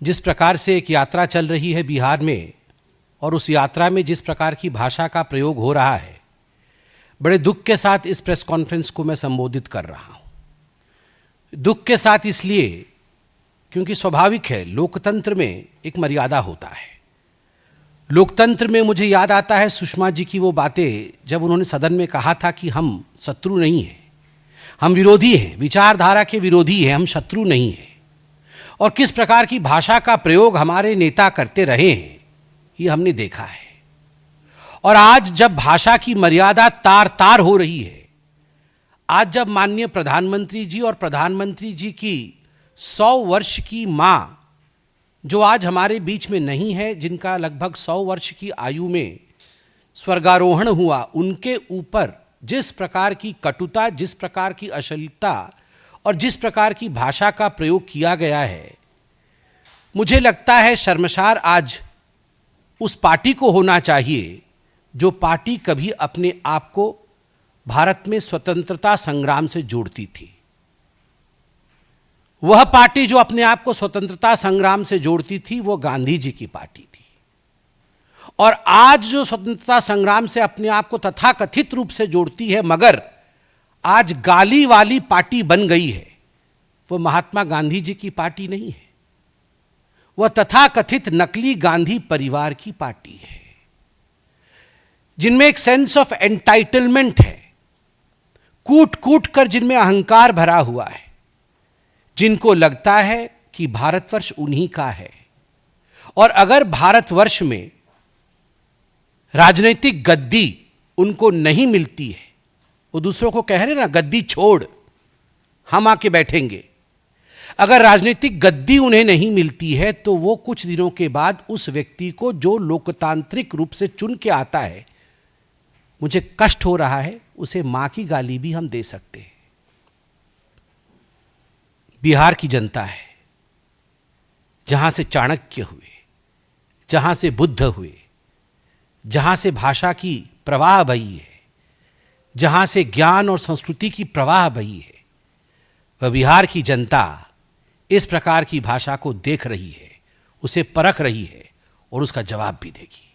जिस प्रकार से एक यात्रा चल रही है बिहार में और उस यात्रा में जिस प्रकार की भाषा का प्रयोग हो रहा है, बड़े दुख के साथ इस प्रेस कॉन्फ्रेंस को मैं संबोधित कर रहा हूं। दुख के साथ इसलिए क्योंकि स्वाभाविक है, लोकतंत्र में एक मर्यादा होता है। लोकतंत्र में मुझे याद आता है सुषमा जी की वो बातें जब उन्होंने सदन में कहा था कि हम शत्रु नहीं हैं, हम विरोधी हैं, विचारधारा के विरोधी हैं, हम शत्रु नहीं हैं। और किस प्रकार की भाषा का प्रयोग हमारे नेता करते रहे हैं ये हमने देखा है। और आज जब भाषा की मर्यादा तार तार हो रही है, आज जब माननीय प्रधानमंत्री जी और प्रधानमंत्री जी की 100 वर्ष की मां जो आज हमारे बीच में नहीं है, जिनका लगभग 100 वर्ष की आयु में स्वर्गारोहण हुआ, उनके ऊपर जिस प्रकार की कटुता, जिस प्रकार की अश्लीलता और जिस प्रकार की भाषा का प्रयोग किया गया है, मुझे लगता है शर्मसार आज उस पार्टी को होना चाहिए जो पार्टी कभी अपने आप को भारत में स्वतंत्रता संग्राम से जोड़ती थी। वह पार्टी जो अपने आप को स्वतंत्रता संग्राम से जोड़ती थी वो गांधी जी की पार्टी थी। और आज जो स्वतंत्रता संग्राम से अपने आप को तथाकथित रूप से जोड़ती है मगर आज गाली वाली पार्टी बन गई है, वो महात्मा गांधी जी की पार्टी नहीं है, वह तथाकथित नकली गांधी परिवार की पार्टी है, जिनमें एक सेंस ऑफ एंटाइटलमेंट है, कूट कूट कर जिनमें अहंकार भरा हुआ है, जिनको लगता है कि भारतवर्ष उन्हीं का है। और अगर भारतवर्ष में राजनीतिक गद्दी उनको नहीं मिलती है, वो दूसरों को कह रहे ना गद्दी छोड़ हम आके बैठेंगे, अगर राजनीतिक गद्दी उन्हें नहीं मिलती है तो वो कुछ दिनों के बाद उस व्यक्ति को जो लोकतांत्रिक रूप से चुन के आता है, मुझे कष्ट हो रहा है, उसे मां की गाली भी हम दे सकते हैं। बिहार की जनता है, जहां से चाणक्य हुए, जहां से बुद्ध हुए, जहां से भाषा की प्रवाह बही है, जहां से ज्ञान और संस्कृति की प्रवाह बही है, वह बिहार की जनता इस प्रकार की भाषा को देख रही है, उसे परख रही है और उसका जवाब भी देगी।